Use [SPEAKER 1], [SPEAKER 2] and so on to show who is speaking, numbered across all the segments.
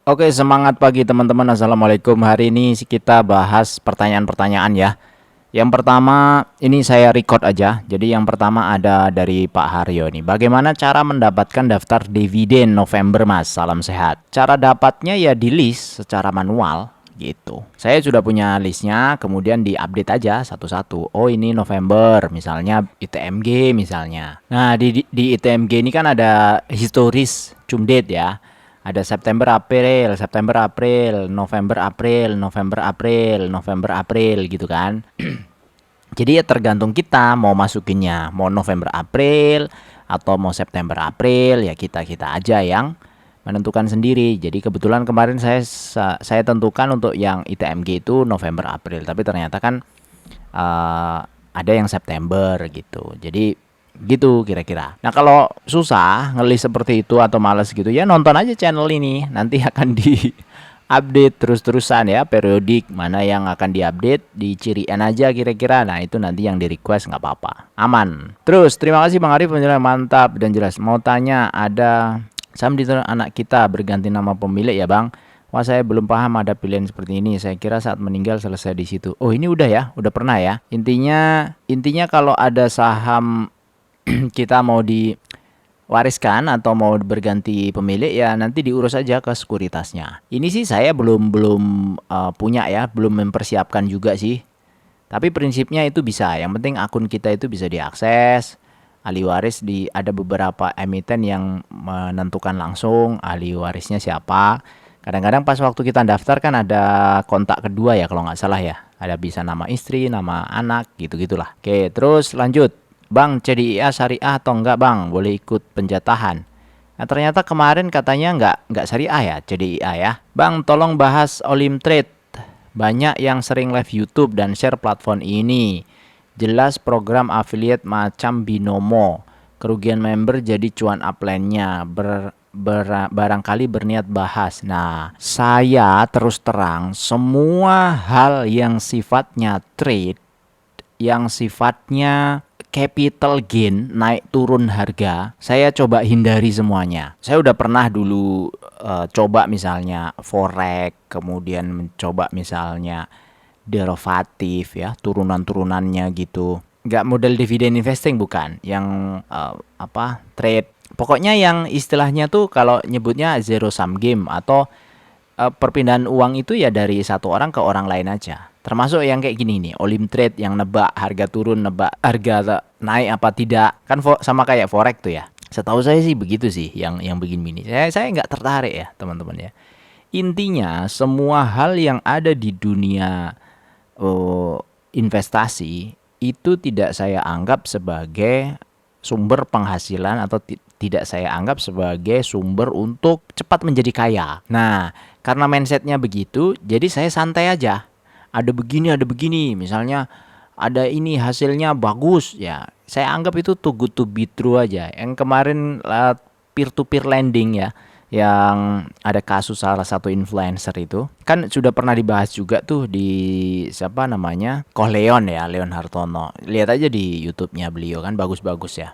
[SPEAKER 1] Oke, semangat pagi teman-teman. Assalamualaikum. Hari ini kita bahas pertanyaan-pertanyaan ya. Yang pertama, ini saya record aja. Jadi yang pertama ada dari Pak Haryo nih. Bagaimana cara mendapatkan daftar dividen November, Mas? Salam sehat. Cara dapatnya ya di list secara manual gitu. Saya sudah punya listnya, kemudian diupdate aja satu-satu. Oh, ini November, misalnya ITMG misalnya. Nah, di ITMG ini kan ada historis cum date ya. Ada September, April, September, April, November, April, November, April, November, April gitu kan. Jadi ya tergantung kita mau masukinnya, mau November, April atau mau September, April, ya kita-kita aja yang menentukan sendiri. Jadi kebetulan kemarin saya tentukan untuk yang ITMG itu November, April, tapi ternyata kan ada yang September gitu. Jadi gitu kira-kira. Nah, kalau susah ngelis seperti itu atau males gitu ya nonton aja channel ini. Nanti akan di update terus-terusan ya, periodik mana yang akan diupdate, diciriin aja kira-kira. Nah, itu nanti yang di request nggak apa-apa. Aman. Terus terima kasih Bang Arif, penjelasan mantap dan jelas. Mau tanya, ada Sam di anak kita berganti nama pemilik ya Bang. Wah, saya belum paham ada pilihan seperti ini. Saya kira saat meninggal selesai di situ. Oh, ini udah ya, udah pernah ya. Intinya kalau ada saham kita mau diwariskan atau mau berganti pemilik ya nanti diurus aja ke sekuritasnya. Ini sih saya belum belum punya ya, belum mempersiapkan juga sih. Tapi prinsipnya itu bisa. Yang penting akun kita itu bisa diakses. Ahli waris ada beberapa emiten yang menentukan langsung ahli warisnya siapa. Kadang-kadang pas waktu kita daftar kan ada kontak kedua ya kalau nggak salah ya. Ada bisa nama istri, nama anak, gitu-gitulah. Oke, terus lanjut. Bang, CDIA syariah atau enggak Bang? Boleh ikut penjatahan. Nah, ternyata kemarin katanya enggak syariah ya, CDIA ya. Bang, tolong bahas Olim Trade. Banyak yang sering live YouTube dan share platform ini. Jelas program affiliate macam Binomo. Kerugian member jadi cuan upline-nya. Barangkali berniat bahas. Nah, saya terus terang semua hal yang sifatnya trade, yang sifatnya capital gain, naik turun harga, saya coba hindari semuanya. Saya udah pernah dulu coba misalnya forex, kemudian mencoba misalnya derivatif ya, turunan-turunannya gitu. Nggak model dividen investing bukan, yang trade. Pokoknya yang istilahnya tuh kalau nyebutnya zero sum game atau perpindahan uang itu ya dari satu orang ke orang lain aja. Termasuk yang kayak gini nih, Olim Trade yang nebak harga turun, nebak harga naik apa tidak. Kan sama kayak forex tuh ya. Setahu saya sih begitu sih yang begini-begini. Saya nggak tertarik ya, teman-teman ya. Intinya semua hal yang ada di dunia investasi itu tidak saya anggap sebagai sumber penghasilan atau tidak saya anggap sebagai sumber untuk cepat menjadi kaya. Nah, karena mindsetnya begitu, jadi saya santai aja. Ada begini, misalnya ada ini hasilnya bagus ya. Saya anggap itu too good to be true aja. Yang kemarin peer to peer lending ya, yang ada kasus salah satu influencer itu kan sudah pernah dibahas juga tuh di siapa namanya Leon ya, Leon Hartono. Lihat aja di YouTube-nya beliau kan bagus-bagus ya.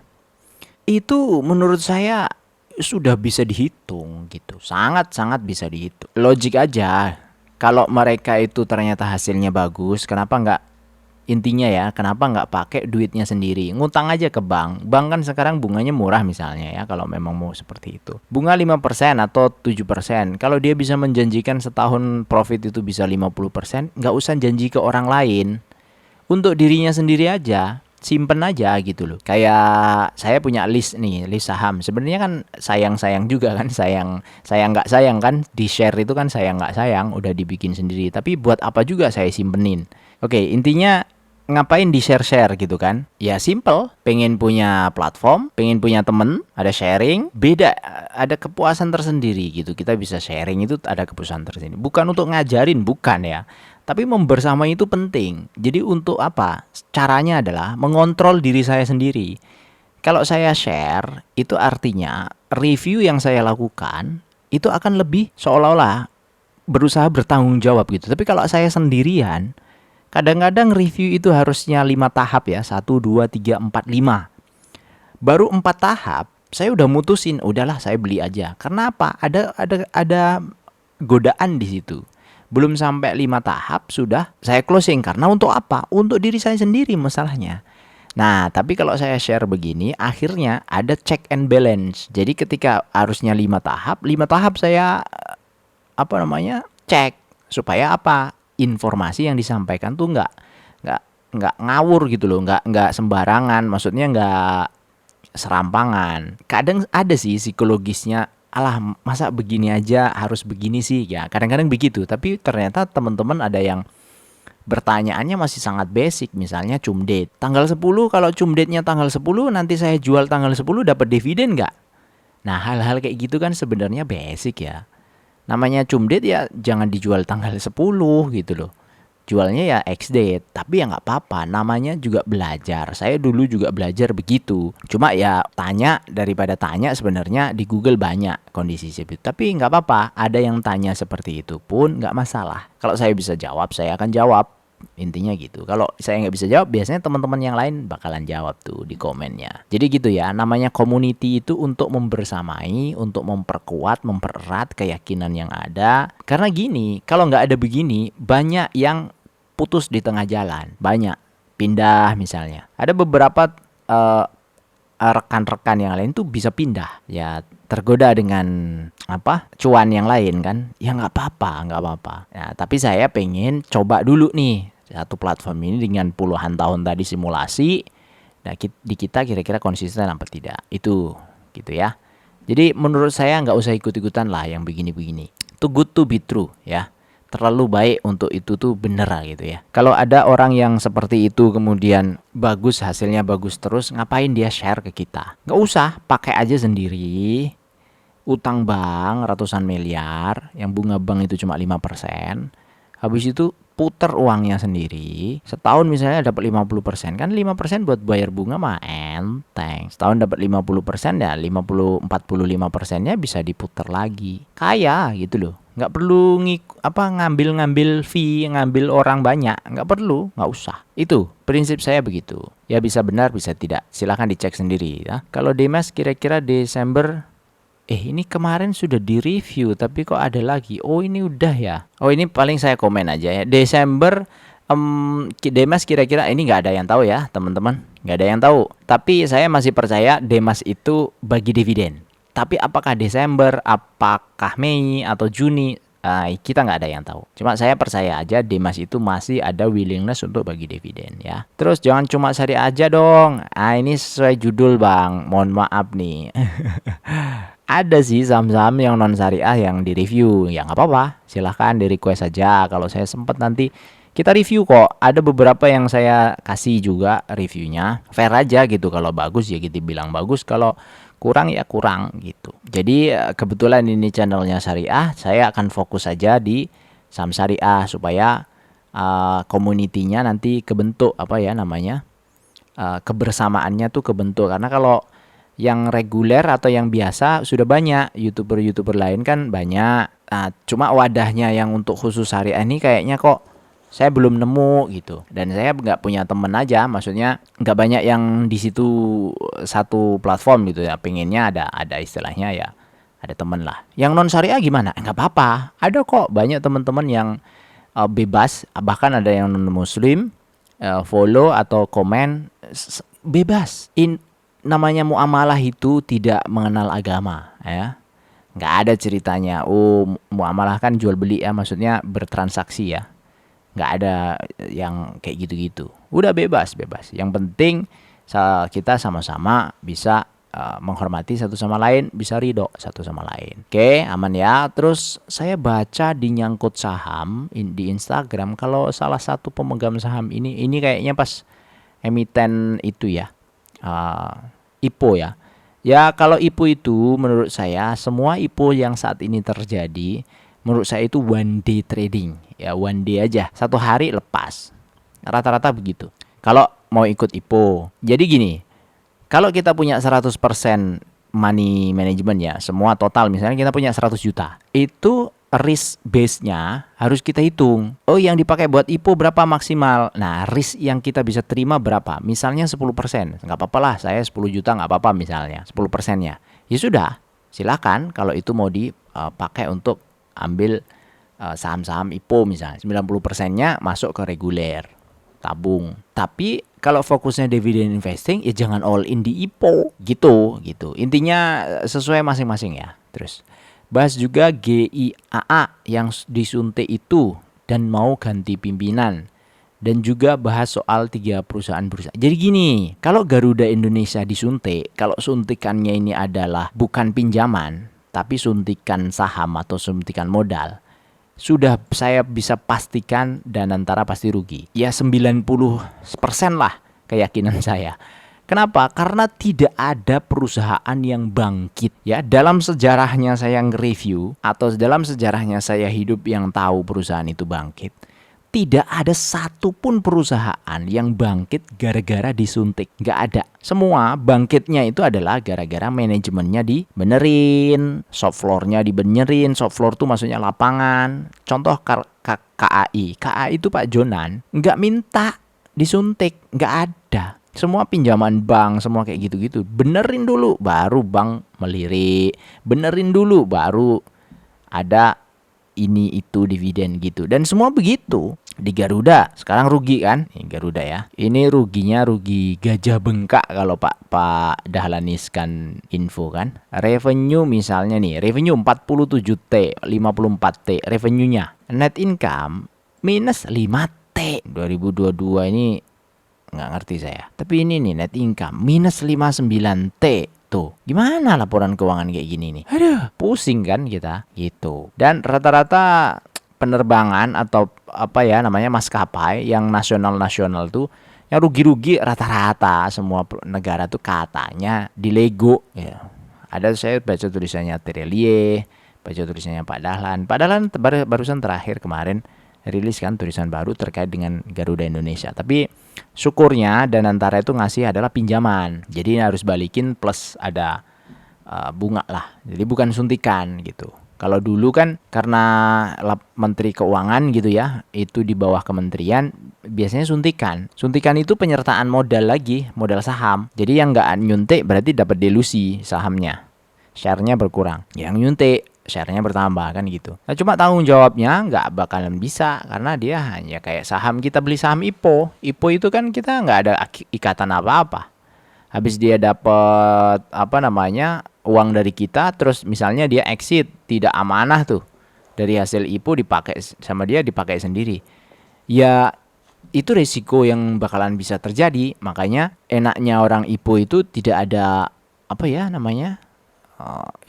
[SPEAKER 1] Itu menurut saya sudah bisa dihitung gitu, sangat-sangat bisa dihitung. Logik aja, kalau mereka itu ternyata hasilnya bagus, kenapa nggak, intinya ya, kenapa nggak pakai duitnya sendiri, ngutang aja ke bank. Bank kan sekarang bunganya murah misalnya ya, kalau memang mau seperti itu. Bunga 5% atau 7%, kalau dia bisa menjanjikan setahun profit itu bisa 50%, nggak usah janji ke orang lain. Untuk dirinya sendiri aja, simpen aja gitu loh. Kayak saya punya list nih, list saham. Sebenarnya kan sayang-sayang juga kan, sayang nggak sayang kan, di share itu kan sayang nggak sayang, udah dibikin sendiri. Tapi buat apa juga saya simpenin? Oke, intinya ngapain di share-share gitu kan? Ya simple, pengen punya platform, pengen punya temen, ada sharing, beda, ada kepuasan tersendiri gitu. Kita bisa sharing itu ada kepuasan tersendiri. Bukan untuk ngajarin, bukan ya. Tapi membersamai itu penting. Jadi untuk apa? Caranya adalah mengontrol diri saya sendiri. Kalau saya share, itu artinya review yang saya lakukan itu akan lebih seolah-olah berusaha bertanggung jawab gitu. Tapi kalau saya sendirian, kadang-kadang review itu harusnya 5 tahap ya. 1, 2, 3, 4, 5. Baru 4 tahap, saya udah mutusin, udahlah saya beli aja. Karena apa? Ada godaan di situ. Belum sampai 5 tahap sudah saya closing, karena untuk apa? Untuk diri saya sendiri masalahnya. Nah, tapi kalau saya share begini, akhirnya ada check and balance. Jadi ketika harusnya 5 tahap saya cek supaya apa? Informasi yang disampaikan tuh nggak nggak ngawur gitu loh, nggak sembarangan, maksudnya nggak serampangan. Kadang ada sih psikologisnya, alah masa begini aja harus begini sih ya. Kadang-kadang begitu, tapi ternyata teman-teman ada yang pertanyaannya masih sangat basic, misalnya cum date. Tanggal 10, kalau cum date-nya tanggal 10, nanti saya jual tanggal 10 dapat dividen nggak? Nah, hal-hal kayak gitu kan sebenarnya basic ya. Namanya cum date ya jangan dijual tanggal 10 gitu loh. Jualnya ya X date, tapi ya nggak apa-apa, namanya juga belajar. Saya dulu juga belajar begitu. Cuma ya tanya daripada tanya, sebenarnya di Google banyak kondisi seperti itu. Tapi nggak apa-apa, ada yang tanya seperti itu pun nggak masalah. Kalau saya bisa jawab, saya akan jawab. Intinya gitu. Kalau saya nggak bisa jawab, biasanya teman-teman yang lain bakalan jawab tuh di komennya. Jadi gitu ya, namanya community itu untuk membersamai, untuk memperkuat, mempererat keyakinan yang ada. Karena gini, kalau nggak ada begini, banyak yang putus di tengah jalan. Banyak pindah misalnya. Ada beberapa rekan-rekan yang lain tuh bisa pindah. Ya tergoda dengan cuan yang lain kan. Ya nggak apa-apa. Ya, tapi saya pengen coba dulu nih satu platform ini dengan puluhan tahun tadi simulasi. Nah, di kita kira-kira konsisten apa tidak, itu gitu ya. Jadi menurut saya nggak usah ikut-ikutan lah yang begini-begini. Too good to be true ya. Terlalu baik untuk itu tuh bener gitu ya. Kalau ada orang yang seperti itu kemudian bagus, hasilnya bagus terus, ngapain dia share ke kita? Nggak usah, pakai aja sendiri. Utang bank ratusan miliar, yang bunga bank itu cuma 5%. Habis itu puter uangnya sendiri. Setahun misalnya dapat 50%, kan 5% buat bayar bunga mah enteng. Setahun dapat 50%, ya 45%-nya bisa diputer lagi. Kaya gitu loh. Nggak perlu ngambil fee, ngambil orang banyak, nggak perlu, nggak usah. Itu prinsip saya begitu. Ya bisa benar, bisa tidak. Silahkan dicek sendiri ya. Kalau Demas kira-kira Desember, ini kemarin sudah di-review, tapi kok ada lagi? Oh, ini udah ya. Oh, ini paling saya komen aja ya. Desember, Demas kira-kira, ini nggak ada yang tahu ya, teman-teman. Nggak ada yang tahu. Tapi saya masih percaya Demas itu bagi dividen. Tapi apakah Desember, apakah Mei atau Juni, kita nggak ada yang tahu. Cuma saya percaya aja Demas itu masih ada willingness untuk bagi dividen ya. Terus jangan cuma syariah aja dong. Ini sesuai judul bang. Mohon maaf nih. Ada sih saham-saham yang non syariah yang di review. Ya nggak apa-apa. Silahkan di request aja. Kalau saya sempat nanti kita review kok. Ada beberapa yang saya kasih juga reviewnya. Fair aja gitu. Kalau bagus ya kita bilang bagus. Kalau kurang ya kurang gitu. Jadi kebetulan ini channelnya syariah, saya akan fokus saja di saham syariah supaya community-nya nanti kebentuk kebersamaannya tuh kebentuk. Karena kalau yang reguler atau yang biasa sudah banyak, youtuber lain kan banyak. Nah, cuma wadahnya yang untuk khusus syariah ini kayaknya kok saya belum nemu gitu, dan saya nggak punya temen aja, maksudnya nggak banyak yang di situ satu platform gitu ya. Pengennya ada istilahnya ya, ada temen lah. Yang non syariah gimana? Nggak apa-apa, ada kok banyak teman-teman yang bebas, bahkan ada yang non muslim follow atau komen bebas. Namanya muamalah itu tidak mengenal agama ya. Nggak ada ceritanya muamalah kan jual beli ya, maksudnya bertransaksi ya. Nggak ada yang kayak gitu-gitu. Udah bebas. Yang penting kita sama-sama bisa menghormati satu sama lain, bisa ridho satu sama lain. Oke, aman ya. Terus saya baca di Nyangkut Saham di Instagram, kalau salah satu pemegang saham ini kayaknya pas emiten itu ya, IPO ya. Ya kalau IPO itu menurut saya, semua IPO yang saat ini terjadi menurut saya itu one day trading. Ya one day aja, satu hari lepas. Rata-rata begitu kalau mau ikut IPO. Jadi gini, kalau kita punya 100% money management ya, semua total misalnya kita punya 100 juta, itu risk base-nya harus kita hitung. Oh, yang dipakai buat IPO berapa maksimal? Nah, risk yang kita bisa terima berapa? Misalnya 10%. Nggak apa-apa lah, saya 10 juta nggak apa-apa misalnya, 10%-nya. Ya sudah, silakan kalau itu mau dipakai untuk ambil saham-saham IPO misalnya, 90%-nya masuk ke reguler, tabung. Tapi kalau fokusnya dividend investing, ya jangan all in di IPO gitu. Intinya sesuai masing-masing ya. Terus bahas juga GIAA yang disuntik itu dan mau ganti pimpinan. Dan juga bahas soal 3 perusahaan bursa. Jadi gini, kalau Garuda Indonesia disuntik, kalau suntikannya ini adalah bukan pinjaman, tapi suntikan saham atau suntikan modal, sudah saya bisa pastikan Danantara pasti rugi. Ya 90% lah keyakinan saya. Kenapa? Karena tidak ada perusahaan yang bangkit. Ya, dalam sejarahnya saya nge-review atau dalam sejarahnya saya hidup yang tahu perusahaan itu bangkit, tidak ada satupun perusahaan yang bangkit gara-gara disuntik. Nggak ada. Semua bangkitnya itu adalah gara-gara manajemennya dibenerin, shop floor-nya dibenerin. Shop floor tuh maksudnya lapangan. Contoh KAI. KAI itu Pak Jonan nggak minta disuntik. Nggak ada. Semua pinjaman bank, semua kayak gitu-gitu. Benerin dulu, baru bank melirik. Benerin dulu, baru ada ini itu dividen gitu. Dan semua begitu. Di Garuda sekarang rugi kan? Ini Garuda ya. Ini ruginya rugi gajah bengkak kalau Pak Dahlan iskan info kan. Revenue misalnya nih, revenue 47T, 54T revenue-nya. Net income minus 5T. 2022 ini nggak ngerti saya. Tapi ini nih net income minus 59T. Tuh, gimana laporan keuangan kayak gini nih? Aduh, pusing kan kita gitu. Dan rata-rata penerbangan atau apa ya namanya maskapai yang nasional tuh yang rugi-rugi rata-rata semua negara tuh katanya di Lego ya. Ada saya baca tulisannya Terelie, baca tulisannya Pak Dahlan. Pak Dahlan barusan terakhir kemarin rilis kan tulisan baru terkait dengan Garuda Indonesia. Tapi syukurnya Danantara itu ngasih adalah pinjaman. Jadi harus balikin plus ada bunga lah. Jadi bukan suntikan gitu. Kalau dulu kan karena Menteri Keuangan gitu ya, itu di bawah kementerian biasanya suntikan. Suntikan itu penyertaan modal lagi, modal saham. Jadi yang nggak nyuntik berarti dapat delusi sahamnya. Share-nya berkurang. Yang nyuntik share-nya bertambah kan gitu. Nah cuma tanggung jawabnya nggak bakalan bisa karena dia hanya kayak saham kita beli saham IPO. IPO itu kan kita nggak ada ikatan apa-apa. Habis dia dapat uang dari kita, terus misalnya dia exit tidak amanah tuh dari hasil IPO dipakai sama dia dipakai sendiri. Ya itu resiko yang bakalan bisa terjadi. Makanya enaknya orang IPO itu tidak ada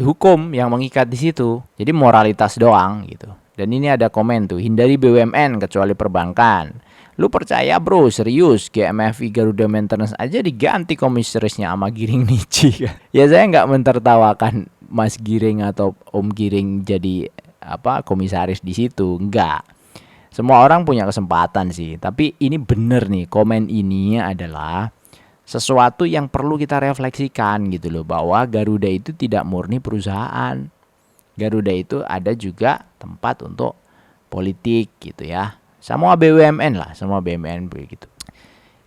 [SPEAKER 1] hukum yang mengikat di situ. Jadi moralitas doang gitu. Dan ini ada komen tuh, hindari BUMN kecuali perbankan. Lu percaya bro, serius GMFI Garuda Maintenance aja diganti komisarisnya sama Giring Nici. Ya saya nggak mentertawakan Mas Giring atau Om Giring jadi komisaris di situ, enggak. Semua orang punya kesempatan sih, tapi ini bener nih, komen ini adalah sesuatu yang perlu kita refleksikan gitu loh, bahwa Garuda itu tidak murni perusahaan. Garuda itu ada juga tempat untuk politik gitu ya. Semua BUMN lah, semua BUMN begitu.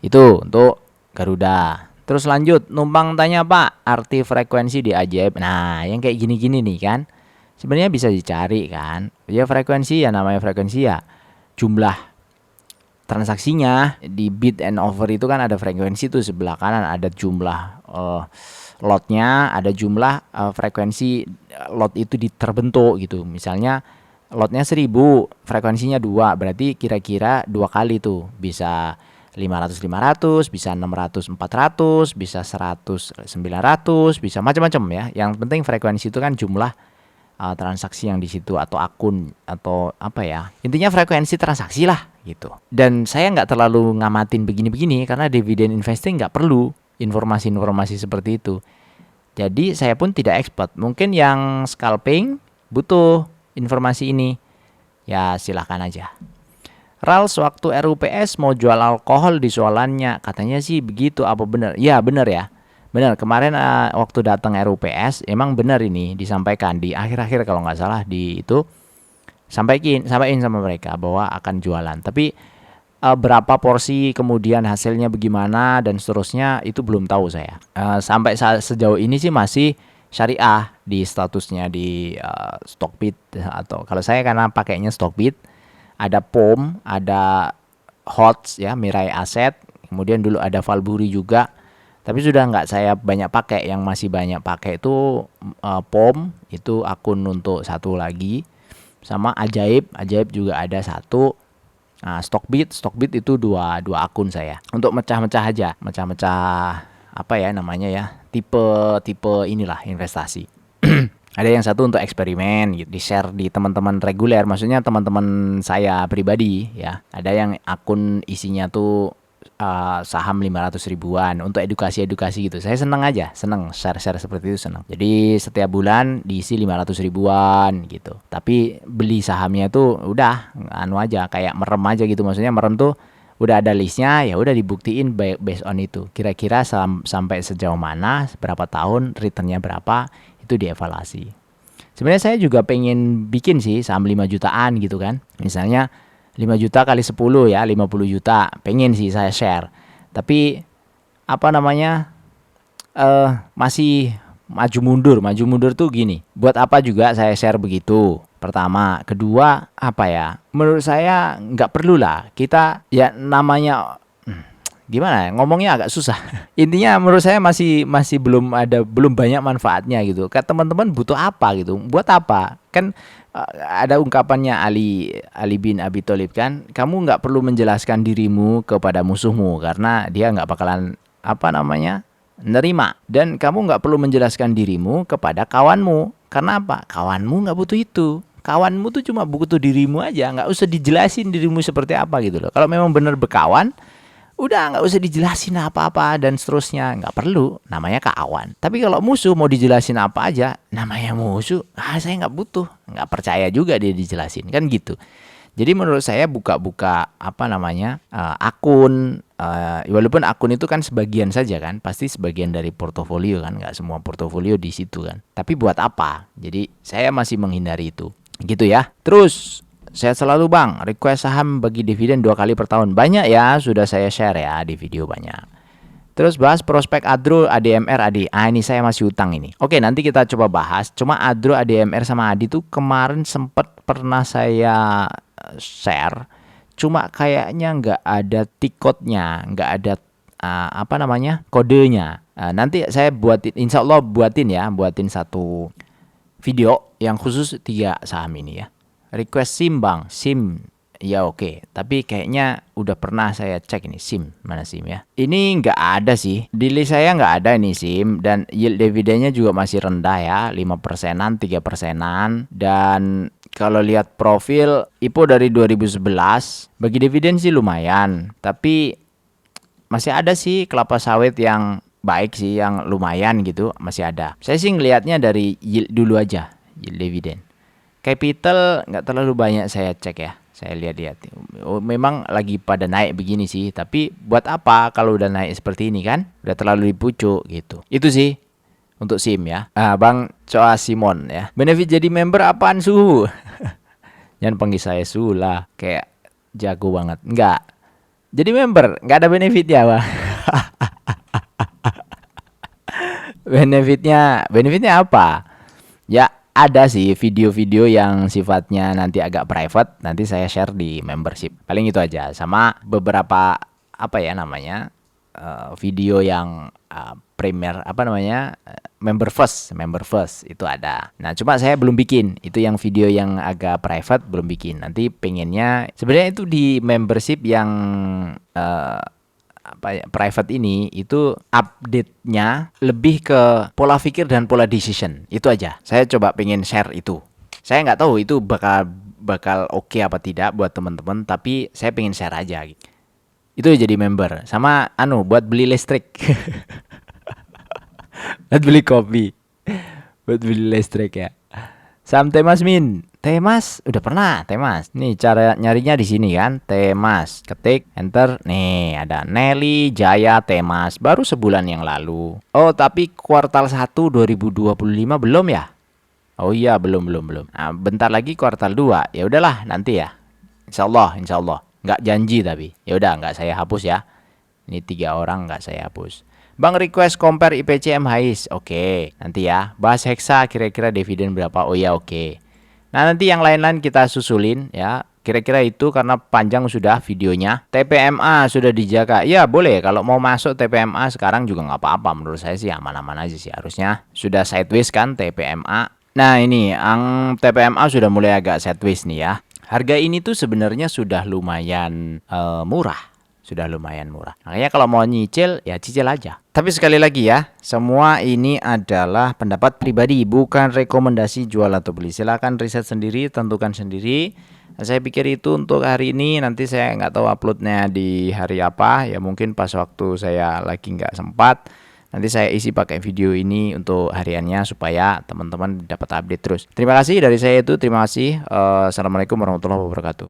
[SPEAKER 1] Itu untuk Garuda. Terus lanjut, numpang tanya Pak, arti frekuensi di ajaib. Nah, yang kayak gini-gini nih kan, sebenarnya bisa dicari kan. Ya frekuensi ya namanya frekuensi ya jumlah transaksinya. Di bid and offer itu kan ada frekuensi tuh sebelah kanan ada jumlah lotnya, ada jumlah frekuensi lot itu terbentuk gitu. Misalnya lotnya 1000, frekuensinya 2, berarti kira-kira 2 kali tuh. Bisa 500-500, bisa 600-400, bisa 100-900, bisa macam-macam ya. Yang penting frekuensi itu kan jumlah transaksi yang di situ atau akun atau apa ya. Intinya frekuensi transaksi lah gitu. Dan saya nggak terlalu ngamatin begini-begini karena dividen investing nggak perlu informasi-informasi seperti itu. Jadi saya pun tidak expert. Mungkin yang scalping butuh informasi ini, ya silahkan aja. Rals waktu RUPS mau jual alkohol di soalannya, katanya sih begitu, apa benar? Ya benar ya, benar. Kemarin waktu datang RUPS emang benar ini disampaikan di akhir-akhir kalau nggak salah di itu sampaikan sama mereka bahwa akan jualan. Tapi berapa porsi kemudian hasilnya bagaimana dan seterusnya itu belum tahu saya. Sampai sejauh ini sih masih syariah di statusnya di Stockbit, atau kalau saya karena pakainya Stockbit, ada POM, ada HOTS ya, Mirai Asset, kemudian dulu ada Valburi juga. Tapi sudah nggak saya banyak pakai, yang masih banyak pakai itu POM, itu akun untuk satu lagi, sama Ajaib juga ada satu. Nah, Stockbit itu dua akun saya untuk mecah-mecah aja, mecah-mecah apa ya namanya ya, tipe inilah investasi. Ada yang satu untuk eksperimen gitu, di-share di teman-teman reguler, maksudnya teman-teman saya pribadi ya. Ada yang akun isinya tuh saham 500 ribuan untuk edukasi gitu. Saya seneng share-share seperti itu, seneng. Jadi setiap bulan diisi 500 ribuan gitu. Tapi beli sahamnya tuh udah anu aja, kayak merem aja gitu. Maksudnya merem tuh udah ada listnya, ya udah dibuktiin based on itu. Kira-kira sampai sejauh mana, berapa tahun, returnnya berapa, itu dievaluasi. Sebenarnya saya juga pengen bikin sih saham 5 jutaan gitu kan. Misalnya 5 juta kali 10 ya, 50 juta. Pengen sih saya share. Tapi apa namanya? Masih maju mundur tuh gini. Buat apa juga saya share begitu? Pertama, kedua, apa ya? Menurut saya nggak perlu lah. Kita ya namanya gimana ya, ngomongnya agak susah. Intinya menurut saya masih belum banyak manfaatnya gitu. Kan teman-teman butuh apa gitu? Buat apa? Kan ada ungkapannya Ali bin Abi Thalib kan, kamu nggak perlu menjelaskan dirimu kepada musuhmu karena dia nggak bakalan apa namanya nerima, dan kamu nggak perlu menjelaskan dirimu kepada kawanmu karena apa? Kawanmu nggak butuh itu. Kawanmu tuh cuma butuh dirimu aja, nggak usah dijelasin dirimu seperti apa gitu loh. Kalau memang benar berkawan, udah nggak usah dijelasin apa-apa dan seterusnya, nggak perlu, namanya kawan. Tapi kalau musuh mau dijelasin apa aja, namanya musuh, saya nggak butuh, nggak percaya juga dia dijelasin, kan gitu. Jadi menurut saya buka-buka apa namanya akun, walaupun akun itu kan sebagian saja kan, pasti sebagian dari portofolio kan, nggak semua portofolio di situ kan. Tapi buat apa? Jadi saya masih menghindari itu, gitu ya. Terus saya selalu bang, request saham bagi dividen 2 kali per tahun. Banyak ya, sudah saya share ya di video banyak. Terus bahas prospek Adro, ADMR, ADI. Ini saya masih utang ini. Oke, nanti kita coba bahas. Cuma Adro, ADMR sama ADI tuh kemarin sempat pernah saya share. Cuma kayaknya nggak ada tiketnya, nggak ada apa namanya kodenya. Nanti saya buatin, insya Allah buatin satu video yang khusus 3 saham ini ya. Request SIM bang, SIM ya oke. Tapi kayaknya udah pernah saya cek ini SIM, mana SIM ya. Ini nggak ada sih, di list saya nggak ada ini SIM. Dan yield dividennya juga masih rendah ya, 5%-an, 3%-an. Dan kalau lihat profil IPO dari 2011, bagi dividen sih lumayan. Tapi masih ada sih kelapa sawit yang baik sih, yang lumayan gitu, masih ada. Saya sih ngelihatnya dari yield dulu aja, yield dividen. Capital nggak terlalu banyak saya cek ya, saya lihat-lihat. Memang lagi pada naik begini sih, tapi buat apa kalau udah naik seperti ini kan? Udah terlalu dipucuk gitu. Itu sih untuk SIM ya. Bang Coa Simon ya. Benefit jadi member apaan Su? Jangan panggil saya Su lah, kayak jago banget. Enggak. Jadi member nggak ada benefitnya bang. Benefitnya apa? Ya ada sih video-video yang sifatnya nanti agak private, nanti saya share di membership. Paling itu aja. Sama beberapa apa ya namanya video yang premier apa namanya member first itu ada. Nah cuma saya belum bikin, itu yang video yang agak private belum bikin. Nanti pengennya sebenarnya itu di membership yang private ini itu update-nya lebih ke pola pikir dan pola decision. Itu aja. Saya coba pengen share itu. Saya nggak tahu itu bakal oke apa tidak buat teman-teman, tapi saya pengen share aja. Itu jadi member. Sama buat beli listrik. Buat beli kopi. Buat beli listrik ya. Saham Temas Min. Temas udah pernah Temas. Nih cara nyarinya di sini kan. Temas, ketik enter. Nih ada Nelly Jaya Temas, baru sebulan yang lalu. Oh, tapi kuartal 1 2025 belum ya? Oh iya, belum. Nah, bentar lagi kuartal 2. Ya udahlah nanti ya. Insyaallah. Nggak janji tapi. Ya udah nggak saya hapus ya. Ini 3 orang nggak saya hapus. Bang request compare IPCM Hais. Oke, nanti ya. Bahas Hexa kira-kira dividen berapa? Oh ya, oke. Nah, nanti yang lain-lain kita susulin ya. Kira-kira itu karena panjang sudah videonya. TPMA sudah dijaga. Ya, boleh kalau mau masuk TPMA sekarang juga nggak apa-apa. Menurut saya sih aman-aman aja sih harusnya. Sudah sideways kan TPMA. Nah, ini ang TPMA sudah mulai agak sideways nih ya. Harga ini tuh sebenarnya sudah lumayan murah. Sudah lumayan murah. Makanya kalau mau nyicil, ya cicil aja. Tapi sekali lagi ya, semua ini adalah pendapat pribadi, bukan rekomendasi jual atau beli. Silahkan riset sendiri, tentukan sendiri. Nah, saya pikir itu untuk hari ini. Nanti saya nggak tahu uploadnya di hari apa. Ya mungkin pas waktu saya lagi nggak sempat. Nanti saya isi pakai video ini untuk hariannya supaya teman-teman dapat update terus. Terima kasih dari saya itu. Terima kasih. Assalamualaikum warahmatullahi wabarakatuh.